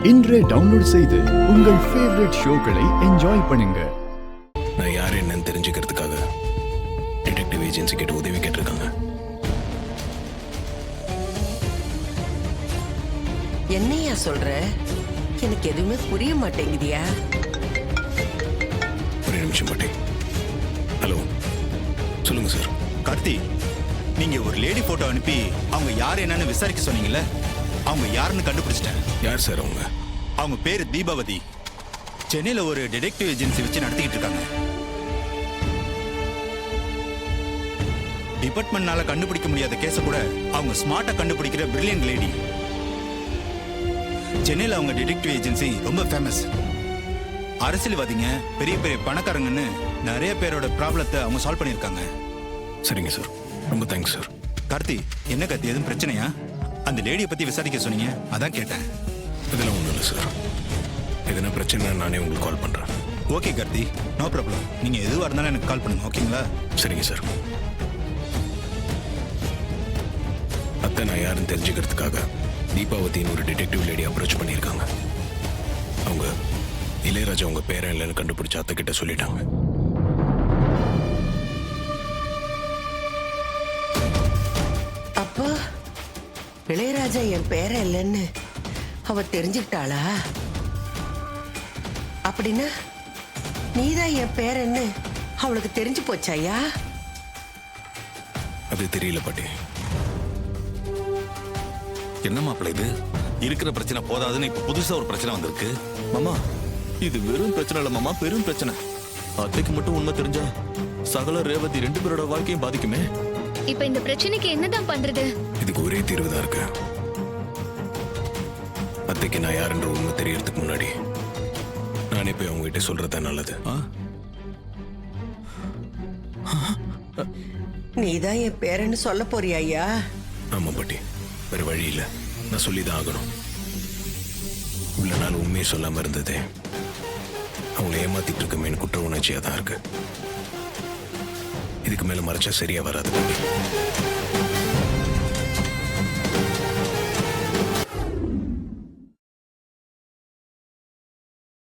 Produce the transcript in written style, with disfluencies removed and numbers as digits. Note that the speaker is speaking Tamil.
இன்றே டவுன்லோட் செய்து உங்கள் ஃபேவரட் ஷோக்களை என்ஜாய் பண்ணுங்க. நான் யார் என்னன்னு தெரிஞ்சுக்கிறதுக்காக டிடெக்டிவ் ஏஜென்சி கிட்ட உதவி கேட்டிருக்காங்க. என்னையா சொல்ற? எனக்கு எதுவுமே புரிய மாட்டேங்குதியா? ஒரு நிமிஷம் பாட்டி. ஹலோ, சொல்லுங்க சார். கார்த்தி, நீங்க ஒரு லேடி போட்டோ அனுப்பி அவங்க யார் என்னன்னு விசாரிக்க சொன்னீங்கல்ல, அவங்க யாருன்னு கண்டுபிடிச்சிட்டேன். யார் சார் அவங்க? அவங்க பேரு தீபாவதி. சென்னையில ஒரு டிடெக்டிவ் ஏஜென்சி வச்சு நடத்திக்கிட்டு இருக்காங்க. டிபார்ட்மெண்ட்னால கண்டுபிடிக்க முடியாத கேஸ கூட அவங்க ஸ்மார்ட்டா கண்டுபிடிக்கிற பிரில்லியன்ட் லேடி. சென்னையில அவங்க டிடெக்டிவ் ஏஜென்சி ரொம்ப ஃபேமஸ். அரசியல்வாதிங்க, பெரிய பெரிய பணக்காரங்கன்னு நிறைய பேரோட ப்ராப்ளத்தை அவங்க சால்வ் பண்ணியிருக்காங்க. சரிங்க சார், ரொம்ப தேங்க்ஸ் சார். கார்த்தி, என்ன கார்த்தி, எதுவும் பிரச்சனையா? அந்த லேடியை பத்தி விசாரிக்க சொன்னீங்க, அதான் கேட்டேன். இதெல்லாம் ஒன்றும் இல்லை சார். எதுனா பிரச்சனை நானே உங்களுக்கு கால் பண்ணுறேன். Okay Karthi, no problem. நீங்க எதுவாக இருந்தாலும் எனக்கு கால் பண்ணுங்க, ஓகேங்களா? சரிங்க சார். அத்தை நான் யாருன்னு தெரிஞ்சுக்கிறதுக்காக தீபாவதின்னு ஒரு டிடெக்டிவ் லேடி அப்ரோச் பண்ணியிருக்காங்க. அவங்க இளையராஜா உங்க பேரன் இல்லைன்னு கண்டுபிடிச்ச அத்தை கிட்ட சொல்லிட்டாங்க. அப்போ இளையராஜா என் பேரன் இல்லைன்னு அவ தெரிஞ்சுக்கிட்டாளா? அப்படின்னா நீதான் என் பேரன்னு அவளுக்கு தெரிஞ்சு போச்சாயா? அது தெரியல பாட்டி. என்ன மாப்பிள்ள இது? இருக்கிற பிரச்சனை போதாதுன்னு இப்ப புதுசா ஒரு பிரச்சனை வந்திருக்கு. மாமா, இது வெறும் பிரச்சனை இல்ல மாமா, பெரும் பிரச்சனை. அத்தைக்கு மட்டும் உண்மை தெரிஞ்சா சகல ரேவதி ரெண்டு பேரோட வாழ்க்கையும் பாதிக்குமே. இப்ப இந்த பிரச்சனைக்கு என்னதான் பண்றது? இதுக்கு ஒரே தீர்வு தான் இருக்கு. அத்தைக்கு நான் யாருன்ற உண்மை தெரியறதுக்கு முன்னாடி நானே போய் அவங்க கிட்ட சொல்றது நல்லது. நீதான் என் பேரன்னு சொல்ல போறியா? ஆமா பாட்டி, வேற வழி இல்லை, நான் சொல்லிதான் ஆகணும். இவ்வளவு நாள் உண்மையை சொல்லாம இருந்ததே அவங்களை ஏமாத்திட்டு இருக்கமேனு குற்ற உணர்ச்சியா தான் இருக்கு. இதுக்கு மேல மறைச்சா சரியா வராது பாட்டி.